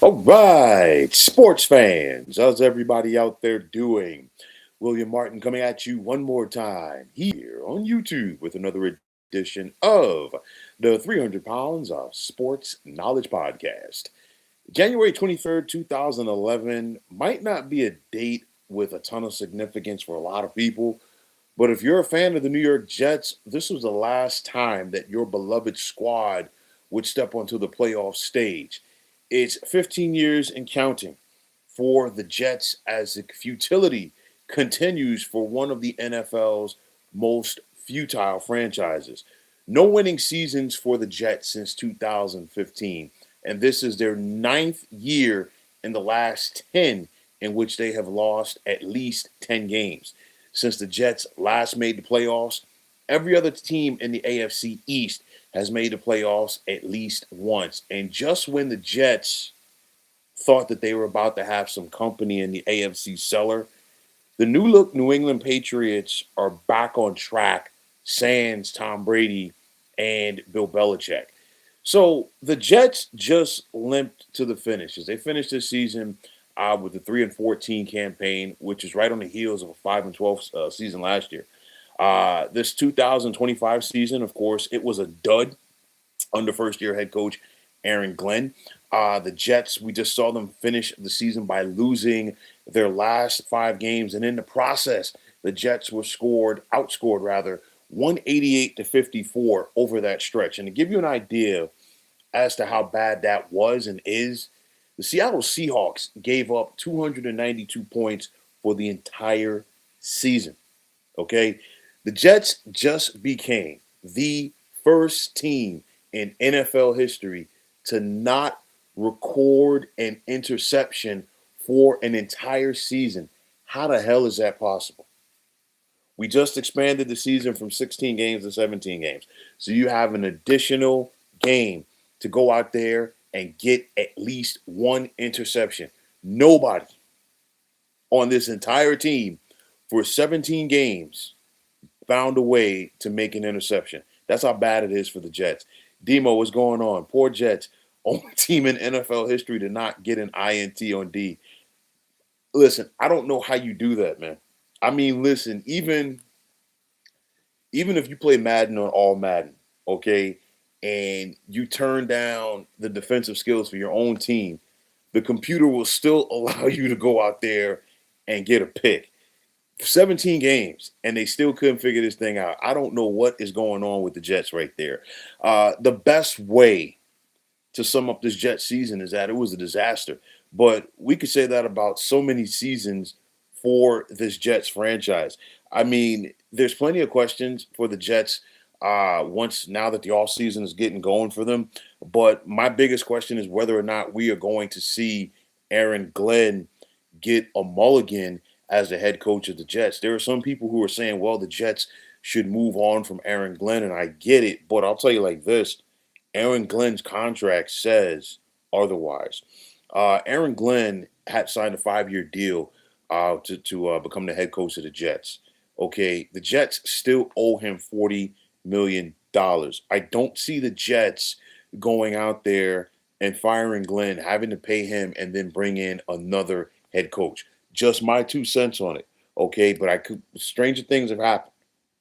All right, sports fans, how's everybody out there doing? William Martin coming at you one more time here on YouTube with another edition of the 300 Pounds of Sports Knowledge Podcast. January 23rd, 2011 might not be a date with a ton of significance for a lot of people, but if you're a fan of the New York Jets, this was the last time that your beloved squad would step onto the playoff stage. It's 15 years and counting for the Jets as the futility continues for one of the NFL's most futile franchises. No winning seasons for the Jets since 2015, and this is their ninth year in the last 10 in which they have lost at least 10 games. Since the Jets last made the playoffs, every other team in the AFC East has made the playoffs at least once. And just when the Jets thought that they were about to have some company in the AFC cellar, the new look New England Patriots are back on track, sans Tom Brady and Bill Belichick. So the Jets just limped to the finish as they finished this season with the 3-14 campaign, which is right on the heels of a 5-12 season last year. This 2025 season, of course, it was a dud under first year head coach Aaron Glenn. The Jets, we just saw them finish the season by losing their last five games. And in the process, the Jets were outscored rather, 188-54 over that stretch. And to give you an idea as to how bad that was and is, the Seattle Seahawks gave up 292 points for the entire season. Okay? The Jets just became the first team in NFL history to not record an interception for an entire season. How the hell is that possible? We just expanded the season from 16 games to 17 games. So you have an additional game to go out there and get at least one interception. Nobody on this entire team for 17 games found a way to make an interception. That's how bad it is for the Jets. Demo, what's going on? Poor Jets. Only team in NFL history to not get an INT on D. Listen, I don't know how you do that, man. I mean, listen, even if you play Madden on all Madden, okay, and you turn down the defensive skills for your own team, the computer will still allow you to go out there and get a pick. 17 games, and they still couldn't figure this thing out. I don't know what is going on with the Jets right there. The best way to sum up this Jets season is that it was a disaster. But we could say that about so many seasons for this Jets franchise. I mean, there's plenty of questions for the Jets once now that the off season is getting going for them. But my biggest question is whether or not we are going to see Aaron Glenn get a mulligan as the head coach of the Jets. There are some people who are saying, well, the Jets should move on from Aaron Glenn, and I get it. But I'll tell you like this. Aaron Glenn's contract says otherwise. Aaron Glenn had signed a 5-year deal to become the head coach of the Jets. Okay, the Jets still owe him $40 million. I don't see the Jets going out there and firing Glenn, having to pay him, and then bring in another head coach. Just my 2 cents on it. Okay, but stranger things have happened.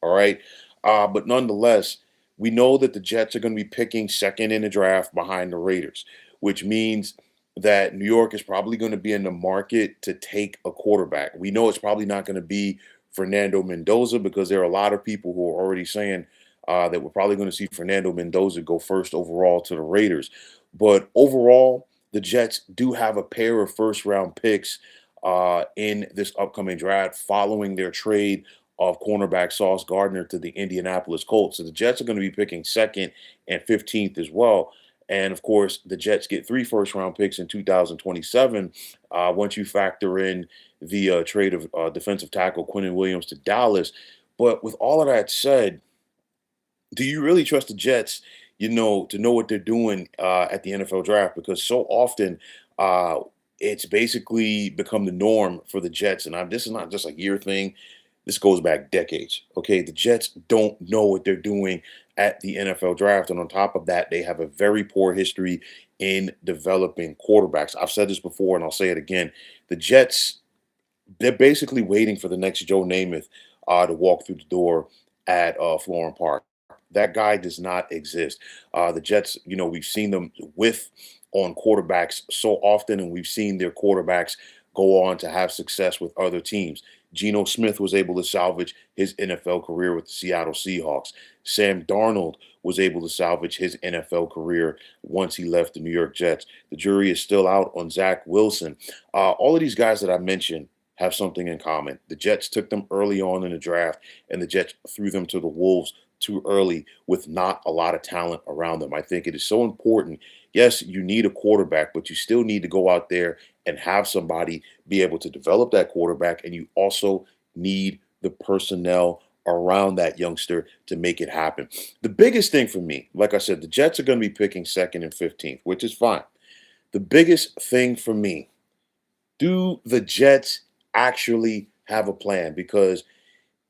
All right, but nonetheless, we know that the Jets are going to be picking second in the draft behind the Raiders, which means that New York is probably going to be in the market to take a quarterback. We know it's probably not going to be Fernando Mendoza because there are a lot of people who are already saying that we're probably going to see Fernando Mendoza go first overall to the Raiders. But overall, the Jets do have a pair of first-round picks in this upcoming draft following their trade of cornerback Sauce Gardner to the Indianapolis Colts. So the Jets are going to be picking second and 15th as well. And of course, the Jets get 3 first-round picks in 2027 once you factor in the trade of defensive tackle Quinnen Williams to Dallas. But with all of that said, do you really trust the Jets, to know what they're doing at the NFL draft? Because so often it's basically become the norm for the Jets. And this is not just a year thing. This goes back decades. Okay, the Jets don't know what they're doing at the NFL draft, and on top of that, they have a very poor history in developing quarterbacks. I've said this before and I'll say it again. The Jets, they're basically waiting for the next Joe Namath to walk through the door at Florham Park. That guy does not exist. The Jets, we've seen them whiff on quarterbacks so often, and we've seen their quarterbacks go on to have success with other teams. Geno Smith was able to salvage his NFL career with the Seattle Seahawks. Sam Darnold was able to salvage his NFL career once he left the New York Jets. The jury is still out on Zach Wilson. All of these guys that I mentioned have something in common. The Jets took them early on in the draft, and the Jets threw them to the Wolves too early with not a lot of talent around them. I think it is so important. Yes, you need a quarterback, but you still need to go out there and have somebody be able to develop that quarterback, and you also need the personnel around that youngster to make it happen. The biggest thing for me, like I said, the Jets are going to be picking second and 15th, which is fine. The biggest thing for me, do the Jets actually have a plan? Because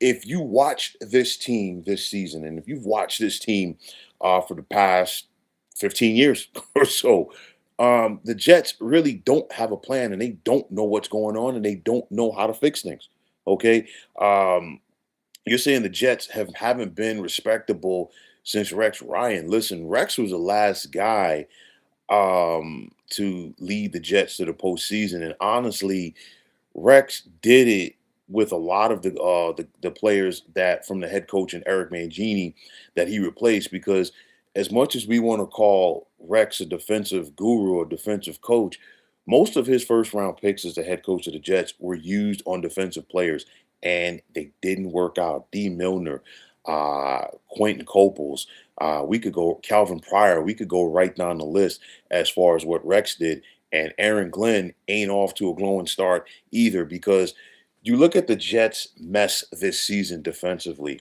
if you watch this team this season, and if you've watched this team for the past 15 years or so, the Jets really don't have a plan, and they don't know what's going on, and they don't know how to fix things. Okay, you're saying the Jets haven't been respectable since Rex Ryan. Listen, Rex was the last guy to lead the Jets to the postseason, and honestly, Rex did it with a lot of the players that from the head coach and Eric Mangini that he replaced. Because as much as we want to call Rex a defensive guru or defensive coach, most of his first round picks as the head coach of the Jets were used on defensive players, and they didn't work out. D. Milner, Quentin Coples, we could go Calvin Pryor. We could go right down the list as far as what Rex did. And Aaron Glenn ain't off to a glowing start either, because you look at the Jets' mess this season defensively,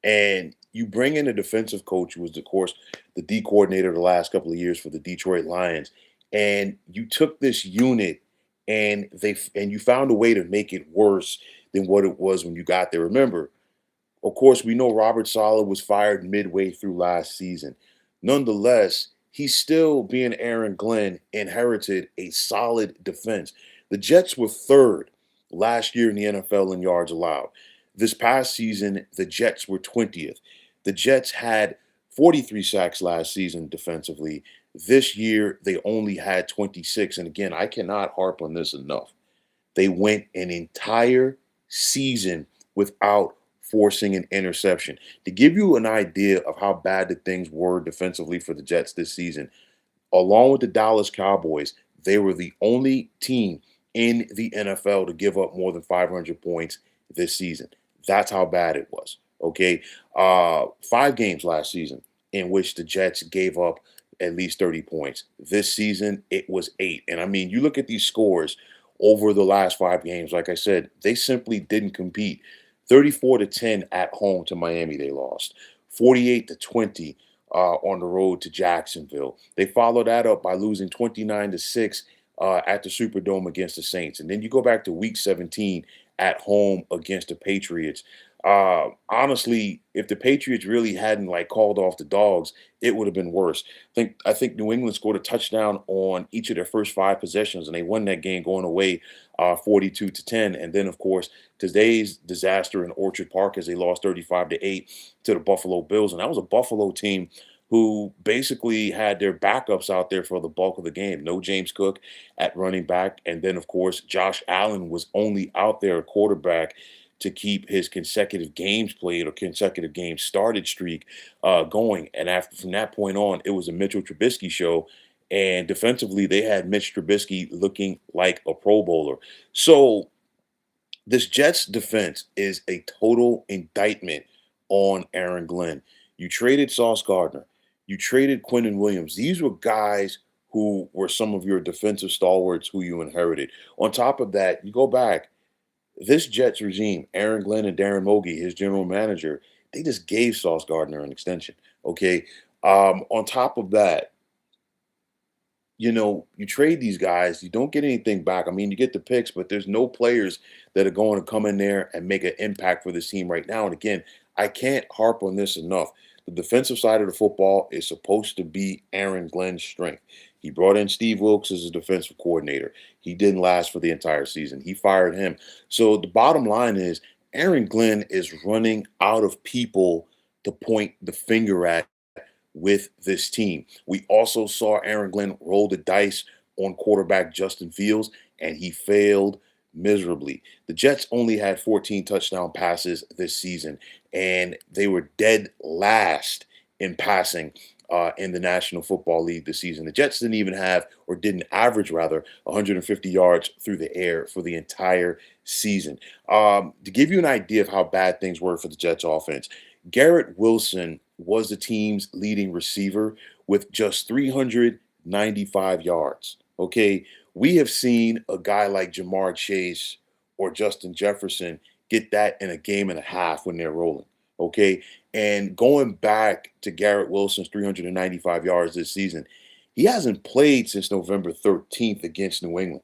and you bring in a defensive coach who was, of course, the D coordinator the last couple of years for the Detroit Lions, and you took this unit and you found a way to make it worse than what it was when you got there. Remember, of course, we know Robert Saleh was fired midway through last season. Nonetheless, he's still, being Aaron Glenn, inherited a solid defense. The Jets were third last year in the NFL in yards allowed. This past season, the Jets were 20th. The Jets had 43 sacks last season defensively. This year, they only had 26. And again, I cannot harp on this enough. They went an entire season without forcing an interception. To give you an idea of how bad the things were defensively for the Jets this season, along with the Dallas Cowboys, they were the only team in the NFL to give up more than 500 points this season. That's how bad it was. Okay. 5 games last season in which the Jets gave up at least 30 points. This season, it was 8. And I mean, you look at these scores over the last 5 games, like I said, they simply didn't compete. 34-10 at home to Miami, they lost. 48-20 on the road to Jacksonville. They followed that up by losing 29-6 at the Superdome against the Saints. And then you go back to Week 17 at home against the Patriots. Honestly, if the Patriots really hadn't called off the dogs, it would have been worse. I think New England scored a touchdown on each of their first 5 possessions, and they won that game going away 42-10. And then, of course, today's disaster in Orchard Park as they lost 35-8 to the Buffalo Bills. And that was a Buffalo team who basically had their backups out there for the bulk of the game. No James Cook at running back. And then, of course, Josh Allen was only out there at quarterback to keep his consecutive games played or consecutive games started streak going. And from that point on, it was a Mitchell Trubisky show. And defensively, they had Mitch Trubisky looking like a Pro Bowler. So this Jets defense is a total indictment on Aaron Glenn. You traded Sauce Gardner. You traded Quentin Williams. These were guys who were some of your defensive stalwarts who you inherited. On top of that, you go back, this Jets regime, Aaron Glenn and Darren Mogi, his general manager, they just gave Sauce Gardner an extension. Okay. On top of that, you trade these guys, you don't get anything back. I mean, you get the picks, but there's no players that are going to come in there and make an impact for this team right now. And again, I can't harp on this enough. The defensive side of the football is supposed to be Aaron Glenn's strength. He brought in Steve Wilkes as a defensive coordinator. He didn't last for the entire season. He fired him. So the bottom line is Aaron Glenn is running out of people to point the finger at with this team. We also saw Aaron Glenn roll the dice on quarterback Justin Fields, and he failed miserably. The Jets only had 14 touchdown passes this season, and they were dead last in passing in the National Football League this season. The Jets didn't even have, or didn't average rather, 150 yards through the air for the entire season. To give you an idea of how bad things were for the Jets offense, Garrett Wilson was the team's leading receiver with just 395 yards. Okay. We have seen a guy like Jamar Chase or Justin Jefferson get that in a game and a half when they're rolling. Okay. And going back to Garrett Wilson's 395 yards this season, he hasn't played since November 13th against New England,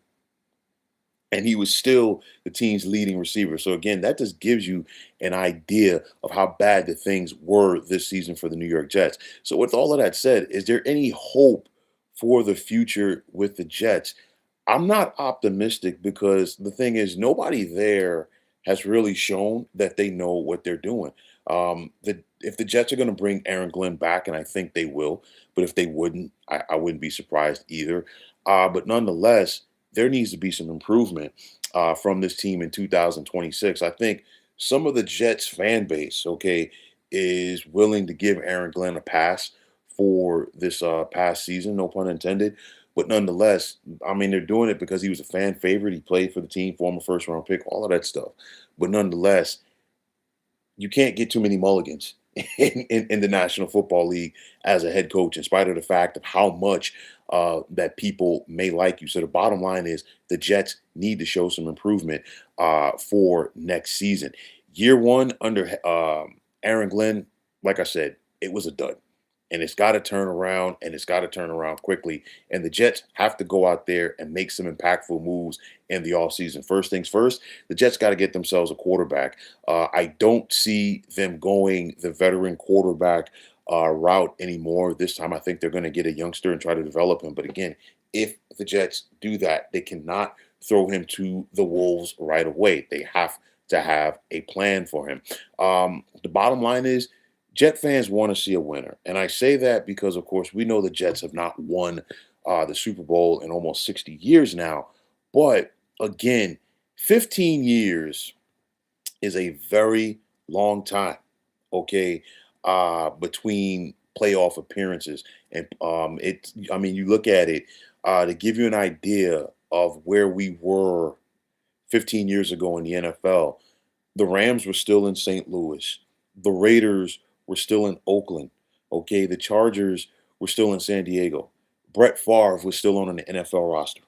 and he was still the team's leading receiver. So again, that just gives you an idea of how bad the things were this season for the New York Jets. So with all of that said, is there any hope for the future with the Jets? I'm not optimistic because the thing is, nobody there has really shown that they know what they're doing. If the Jets are going to bring Aaron Glenn back, and I think they will, but if they wouldn't, I wouldn't be surprised either. But nonetheless, there needs to be some improvement from this team in 2026. I think some of the Jets fan base, okay, is willing to give Aaron Glenn a pass for this past season, no pun intended. But nonetheless, I mean, they're doing it because he was a fan favorite. He played for the team, former first round pick, all of that stuff. But nonetheless, you can't get too many mulligans in the National Football League as a head coach, in spite of the fact of how much that people may like you. So the bottom line is the Jets need to show some improvement for next season. Year one under Aaron Glenn, like I said, it was a dud. And it's got to turn around, and it's got to turn around quickly. And the Jets have to go out there and make some impactful moves in the offseason. First things first, the Jets got to get themselves a quarterback. I don't see them going the veteran quarterback route anymore. This time, I think they're going to get a youngster and try to develop him. But again, if the Jets do that, they cannot throw him to the Wolves right away. They have to have a plan for him. The bottom line is, Jet fans want to see a winner. And I say that because, of course, we know the Jets have not won the Super Bowl in almost 60 years now. But again, 15 years is a very long time, okay, between playoff appearances. And I mean, you look at it to give you an idea of where we were 15 years ago in the NFL. The Rams were still in St. Louis. The Raiders were still in Oakland. Okay, the Chargers were still in San Diego. Brett Favre was still on an NFL roster.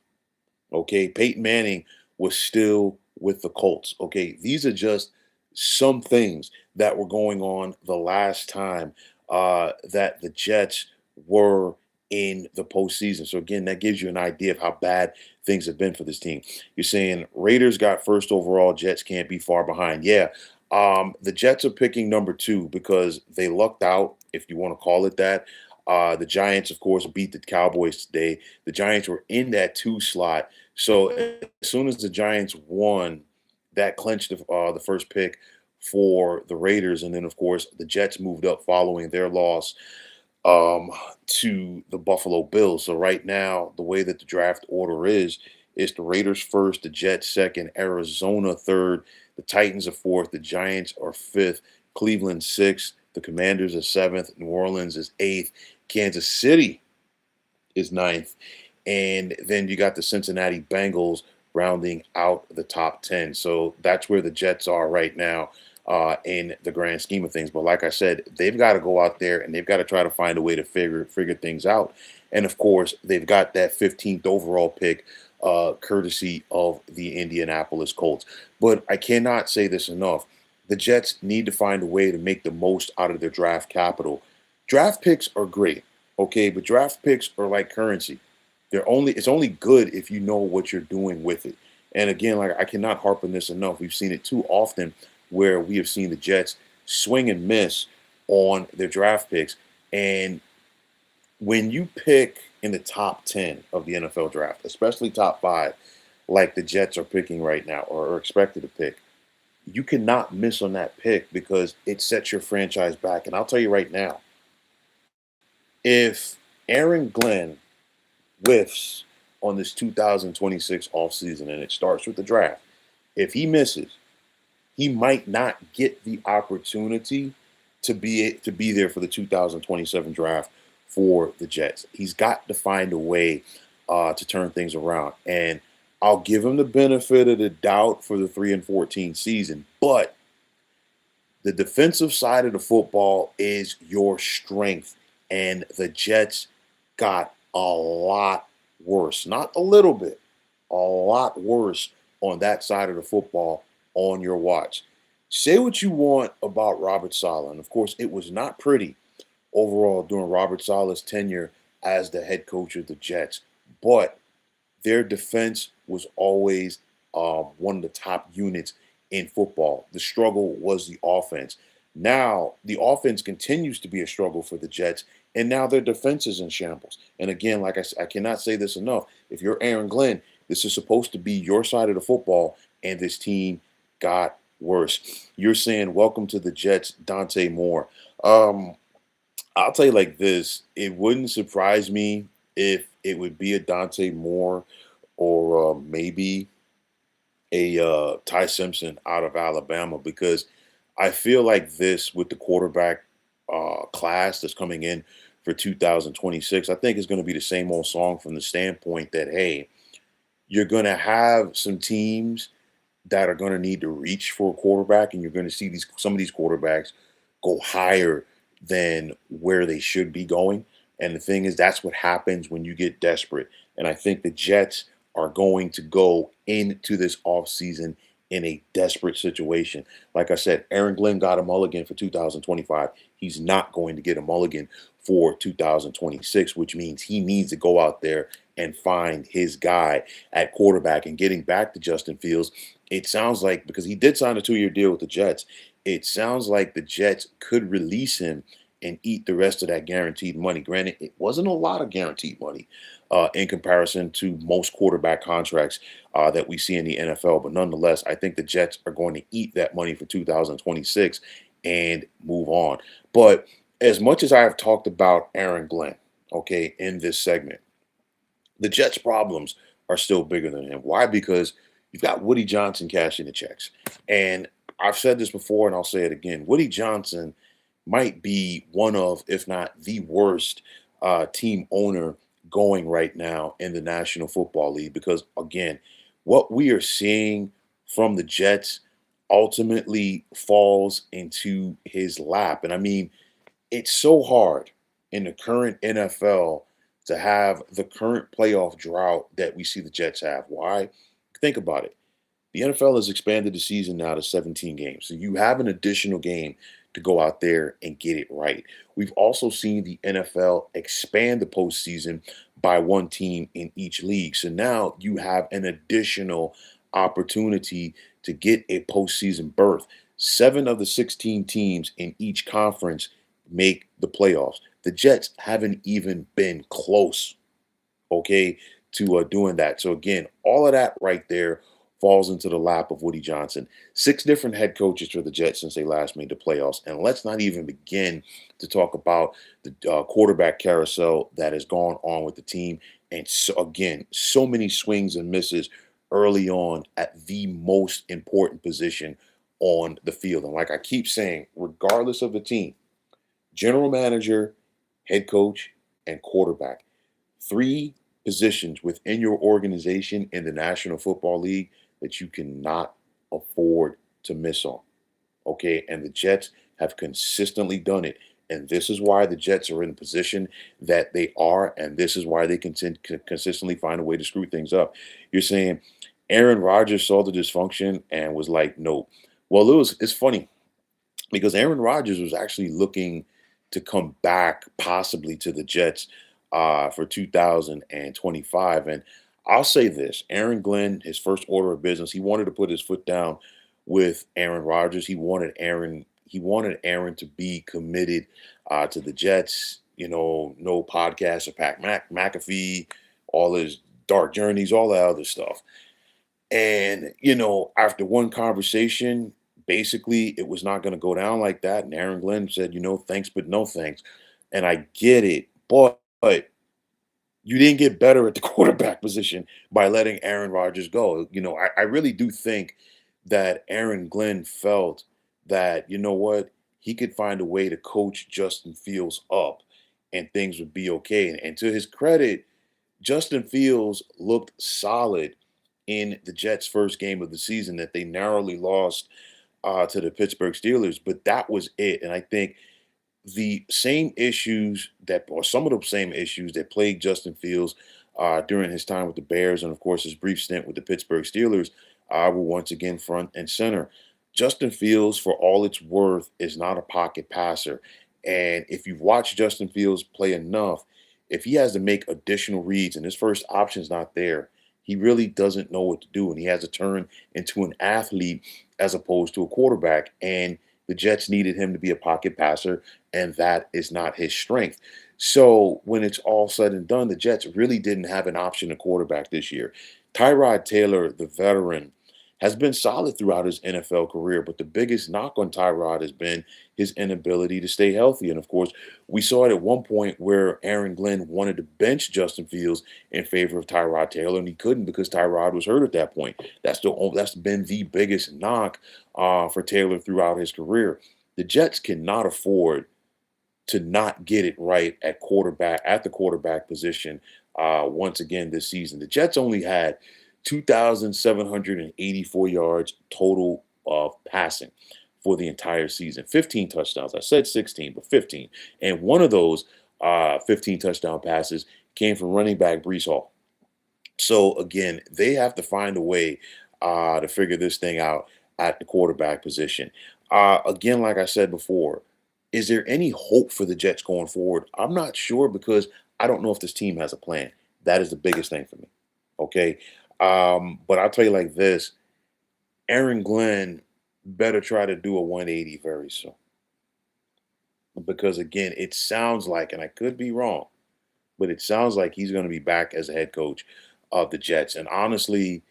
Okay, Peyton Manning was still with the Colts. Okay, these are just some things that were going on the last time that the Jets were in the postseason. So again, that gives you an idea of how bad things have been for this team. You're saying Raiders got first overall, Jets can't be far behind. Yeah, the Jets are picking number two because they lucked out, if you want to call it that. The Giants, of course, beat the Cowboys today. The Giants were in that two slot. So as soon as the Giants won, that clinched the first pick for the Raiders. And then, of course, the Jets moved up following their loss to the Buffalo Bills. So right now, the way that the draft order is the Raiders first, the Jets second, Arizona third, the Titans are fourth, the Giants are fifth, Cleveland sixth, the Commanders are seventh, New Orleans is eighth, Kansas City is ninth, and then you got the Cincinnati Bengals rounding out the top 10. So that's where the Jets are right now in the grand scheme of things. But like I said, they've got to go out there and they've got to try to find a way to figure things out. And of course, they've got that 15th overall pick, courtesy of the Indianapolis Colts. But I cannot say this enough. The Jets need to find a way to make the most out of their draft capital. Draft picks are great, okay, but draft picks are like currency. It's only good if you know what you're doing with it. And again, like I cannot harp on this enough. We've seen it too often where we have seen the Jets swing and miss on their draft picks. And when you pick in the top 10 of the NFL draft, especially top five, like the Jets are picking right now or are expected to pick, you cannot miss on that pick because it sets your franchise back. And I'll tell you right now, if Aaron Glenn whiffs on this 2026 offseason and it starts with the draft, if he misses, he might not get the opportunity to be there for the 2027 draft for the Jets. He's got to find a way to turn things around, and I'll give him the benefit of the doubt for the 3-14 season. But the defensive side of the football is your strength, and the Jets got a lot worse, not a little bit, a lot worse on that side of the football on your watch. Say what you want about Robert Saleh, and of course, it was not pretty overall during Robert Saleh's tenure as the head coach of the Jets, but their defense was always one of the top units in football. The struggle was the offense. Now, the offense continues to be a struggle for the Jets, and now their defense is in shambles. And again, like I said, I cannot say this enough. If you're Aaron Glenn, this is supposed to be your side of the football, and this team got worse. You're saying, welcome to the Jets, Dante Moore. Um, I'll tell you like this, it wouldn't surprise me if it would be a Dante Moore or maybe a Ty Simpson out of Alabama because I feel like this with the quarterback class that's coming in for 2026, I think is going to be the same old song from the standpoint that, hey, you're going to have some teams that are going to need to reach for a quarterback, and you're going to see these some of these quarterbacks go higher than where they should be going. And the thing is, that's what happens when you get desperate. And I think the Jets are going to go into this offseason in a desperate situation. Like I said, Aaron Glenn got a mulligan for 2025. He's not going to get a mulligan for 2026, which means he needs to go out there and find his guy at quarterback. And getting back to Justin Fields, it sounds like because he did sign a 2-year deal with the Jets, it sounds like the Jets could release him and eat the rest of that guaranteed money. Granted, it wasn't a lot of guaranteed money in comparison to most quarterback contracts that we see in the NFL. But nonetheless, I think the Jets are going to eat that money for 2026 and move on. But as much as I have talked about Aaron Glenn, okay, in this segment, the Jets' problems are still bigger than him. Why? Because you've got Woody Johnson cashing the checks. And I've said this before and I'll say it again. Woody Johnson might be one of, if not the worst team owner going right now in the National Football League because, again, what we are seeing from the Jets ultimately falls into his lap. And I mean, it's so hard in the current NFL to have the current playoff drought that we see the Jets have. Why? Think about it. The NFL has expanded the season now to 17 games. So you have an additional game to go out there and get it right. We've also seen the NFL expand the postseason by one team in each league. So now you have an additional opportunity to get a postseason berth. 7 of the 16 teams in each conference make the playoffs. The Jets haven't even been close, okay, to doing that. So again, all of that right there falls into the lap of Woody Johnson. 6 different head coaches for the Jets since they last made the playoffs. And let's not even begin to talk about the quarterback carousel that has gone on with the team. And so, again, so many swings and misses early on at the most important position on the field. And like I keep saying, regardless of the team, general manager, head coach, and quarterback, 3 positions within your organization in the National Football League that you cannot afford to miss on. Okay. And the Jets have consistently done it. And this is why the Jets are in the position that they are. And this is why they consistently find a way to screw things up. You're saying Aaron Rodgers saw the dysfunction and was like, no. Well, it's funny because Aaron Rodgers was actually looking to come back possibly to the Jets for 2025. And I'll say this, Aaron Glenn, his first order of business, he wanted to put his foot down with Aaron Rodgers. He wanted Aaron to be committed to the Jets. no podcasts of McAfee, all his dark journeys, all that other stuff. And, after one conversation, basically it was not going to go down like that. And Aaron Glenn said, thanks, but no thanks. And I get it, but you didn't get better at the quarterback position by letting Aaron Rodgers go. I really do think that Aaron Glenn felt that, what, he could find a way to coach Justin Fields up and things would be okay. And to his credit, Justin Fields looked solid in the Jets' first game of the season that they narrowly lost to the Pittsburgh Steelers, but that was it. And I think the same issues or some of the same issues that plagued Justin Fields during his time with the Bears and, of course, his brief stint with the Pittsburgh Steelers were once again front and center. Justin Fields, for all it's worth, is not a pocket passer. And if you've watched Justin Fields play enough, if he has to make additional reads and his first option's not there, he really doesn't know what to do. And he has to turn into an athlete as opposed to a quarterback. And the Jets needed him to be a pocket passer, and that is not his strength. So when it's all said and done, the Jets really didn't have an option at quarterback this year. Tyrod Taylor, the veteran, has been solid throughout his NFL career, but the biggest knock on Tyrod has been his inability to stay healthy. And of course, we saw it at one point where Aaron Glenn wanted to bench Justin Fields in favor of Tyrod Taylor, and he couldn't because Tyrod was hurt at that point. That's been the biggest knock for Taylor throughout his career. The Jets cannot afford to not get it right at the quarterback position once again this season. The Jets only had 2,784 yards total of passing for the entire season. 15 touchdowns. I said 16, but 15. And one of those 15 touchdown passes came from running back Brees Hall. So again, they have to find a way to figure this thing out at the quarterback position. Again, like I said before, is there any hope for the Jets going forward? I'm not sure because I don't know if this team has a plan. That is the biggest thing for me. Okay. But I'll tell you like this, Aaron Glenn better try to do a 180 very soon. Because again, it sounds like, and I could be wrong, but it sounds like he's going to be back as a head coach of the Jets. And honestly,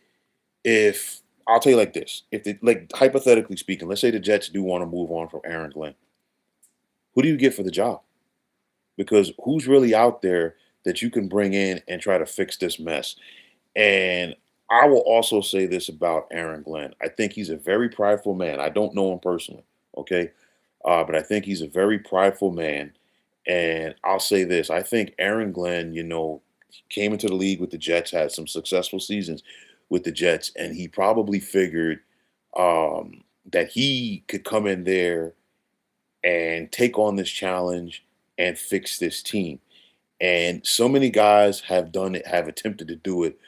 if I'll tell you like this, if they, like hypothetically speaking, let's say the Jets do want to move on from Aaron Glenn, who do you get for the job? Because who's really out there that you can bring in and try to fix this mess? And I will also say this about Aaron Glenn. I think he's a very prideful man. I don't know him personally, okay? But I think he's a very prideful man. And I'll say this, I think Aaron Glenn, came into the league with the Jets, had some successful seasons with the Jets, and he probably figured that he could come in there and take on this challenge and fix this team. And so many guys have done it, have attempted to do it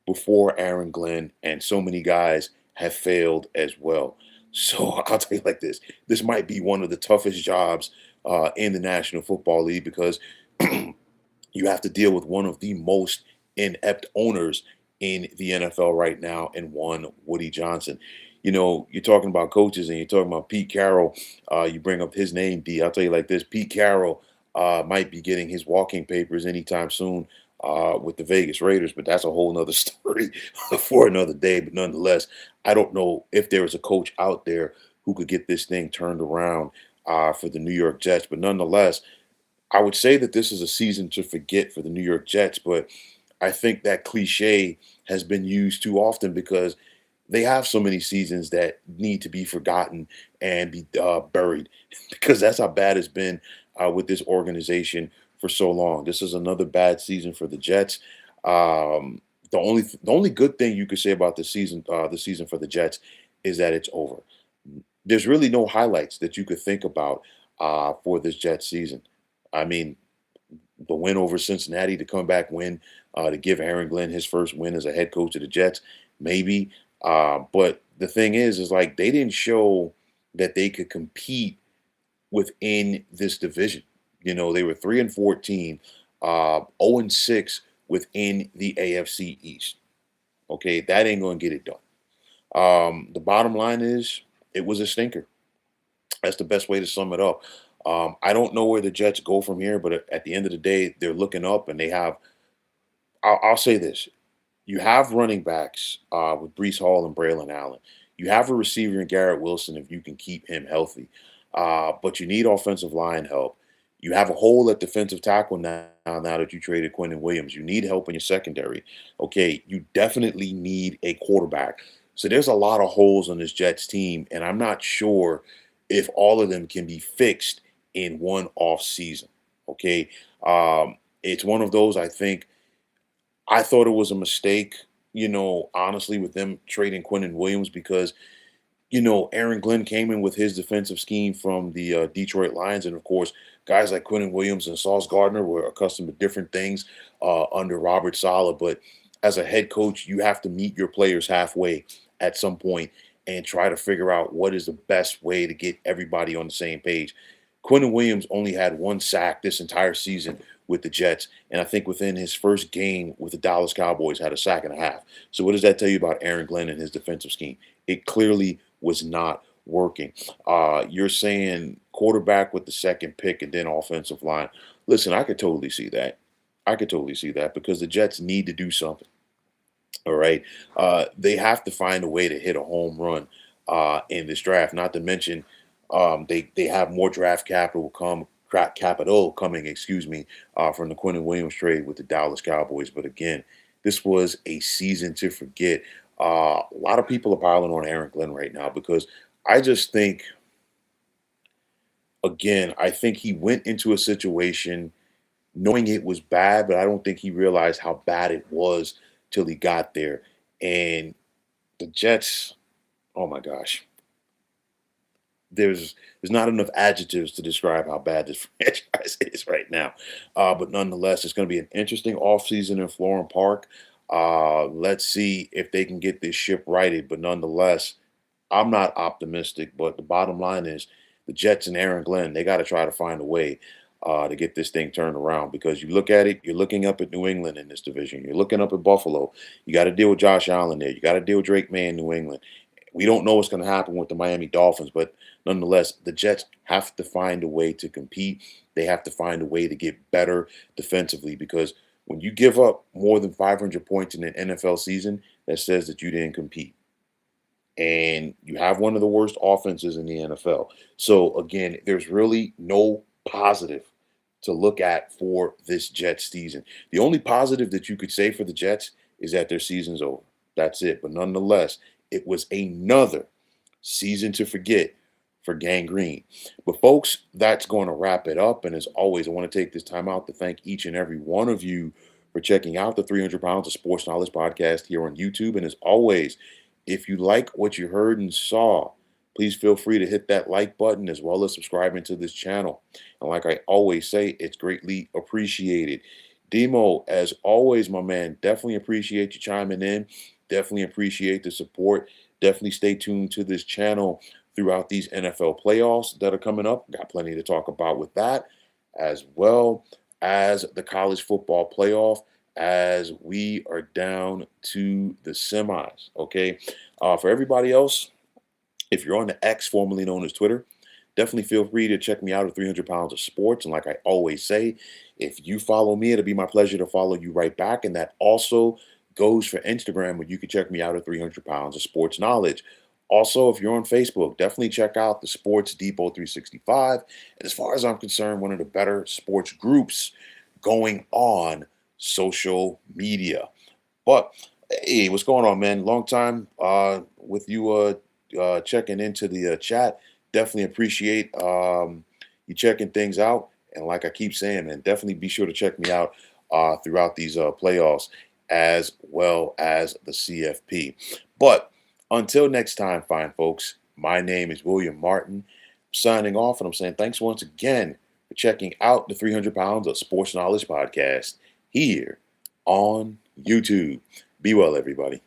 before Aaron Glenn, and so many guys have failed as well. So I'll tell you like this might be one of the toughest jobs in the National Football League because you have to deal with one of the most inept owners in the NFL right now, and one Woody Johnson. You're talking about coaches and you're talking about Pete Carroll. You bring up his name, D. I'll tell you like this: Pete Carroll might be getting his walking papers anytime soon with the Vegas Raiders, but that's a whole nother story for another day. But nonetheless, I don't know if there is a coach out there who could get this thing turned around for the New York Jets. But nonetheless, I would say that this is a season to forget for the New York Jets, but I think that cliche has been used too often because they have so many seasons that need to be forgotten and be buried because that's how bad it's been with this organization for so long. This is another bad season for the Jets. The only good thing you could say about the season for the Jets is that it's over. There's really no highlights that you could think about for this Jets season. I mean, the win over Cincinnati, the comeback win, to give Aaron Glenn his first win as a head coach of the Jets, maybe. But the thing is like they didn't show that they could compete within this division. They were 3-14, 0-6 within the AFC East. Okay, that ain't going to get it done. The bottom line is it was a stinker. That's the best way to sum it up. I don't know where the Jets go from here, but at the end of the day, they're looking up and they have. I'll say this: you have running backs with Brees Hall and Braylon Allen. You have a receiver in Garrett Wilson if you can keep him healthy. But you need offensive line help. You have a hole at defensive tackle now that you traded Quentin Williams. You need help in your secondary. Okay. You definitely need a quarterback. So there's a lot of holes on this Jets team, and I'm not sure if all of them can be fixed in one off season. Okay. It's one of those I think I thought it was a mistake, honestly, with them trading Quentin Williams because, Aaron Glenn came in with his defensive scheme from the Detroit Lions. And of course, guys like Quentin Williams and Sauce Gardner were accustomed to different things under Robert Saleh. But as a head coach, you have to meet your players halfway at some point and try to figure out what is the best way to get everybody on the same page. Quentin Williams only had one sack this entire season with the Jets, and I think within his first game with the Dallas Cowboys had a sack and a half. So what does that tell you about Aaron Glenn and his defensive scheme? It clearly was not working. You're saying quarterback with the second pick and then offensive line. Listen, I could totally see that. I could totally see that because the Jets need to do something. All right. They have to find a way to hit a home run in this draft. Not to mention, they have more draft capital coming, from the Quentin Williams trade with the Dallas Cowboys. But again, this was a season to forget. A lot of people are piling on Aaron Glenn right now because I just think, again, I think he went into a situation knowing it was bad, but I don't think he realized how bad it was till he got there. And the Jets, oh my gosh, there's not enough adjectives to describe how bad this franchise is right now. But nonetheless, it's going to be an interesting offseason in Florham Park. Let's see if they can get this ship righted. But nonetheless, I'm not optimistic. But the bottom line is the Jets and Aaron Glenn, they got to try to find a way to get this thing turned around because you look at it, you're looking up at New England in this division. You're looking up at Buffalo. You got to deal with Josh Allen there. You got to deal with Drake May in New England. We don't know what's going to happen with the Miami Dolphins, but nonetheless, the Jets have to find a way to compete. They have to find a way to get better defensively because when you give up more than 500 points in an NFL season, that says that you didn't compete. And you have one of the worst offenses in the NFL. So, again, there's really no positive to look at for this Jets season. The only positive that you could say for the Jets is that their season's over. That's it. But nonetheless, it was another season to forget for Gang Green. But folks, that's going to wrap it up. And as always, I want to take this time out to thank each and every one of you for checking out the 300 Pounds of Sports Knowledge podcast here on YouTube. And as always, if you like what you heard and saw, please feel free to hit that like button as well as subscribing to this channel. And like I always say, it's greatly appreciated. Demo, as always, my man, definitely appreciate you chiming in. Definitely appreciate the support. Definitely stay tuned to this channel throughout these NFL playoffs that are coming up. Got plenty to talk about with that, as well as the college football playoff as we are down to the semis. Okay. For everybody else, if you're on the X, formerly known as Twitter, definitely feel free to check me out at 300 Pounds of Sports. And like I always say, if you follow me, it'll be my pleasure to follow you right back. And that also goes for Instagram, where you can check me out at 300 Pounds of Sports Knowledge. Also, if you're on Facebook, definitely check out the Sports Depot 365. And as far as I'm concerned, one of the better sports groups going on social media. But hey, what's going on, man? Long time with you checking into the chat. Definitely appreciate you checking things out. And like I keep saying, man, definitely be sure to check me out throughout these playoffs as well as the CFP. But until next time, fine folks, my name is William Martin. I'm signing off, and I'm saying thanks once again for checking out the 300 Pounds of Sports Knowledge podcast here on YouTube. Be well, everybody.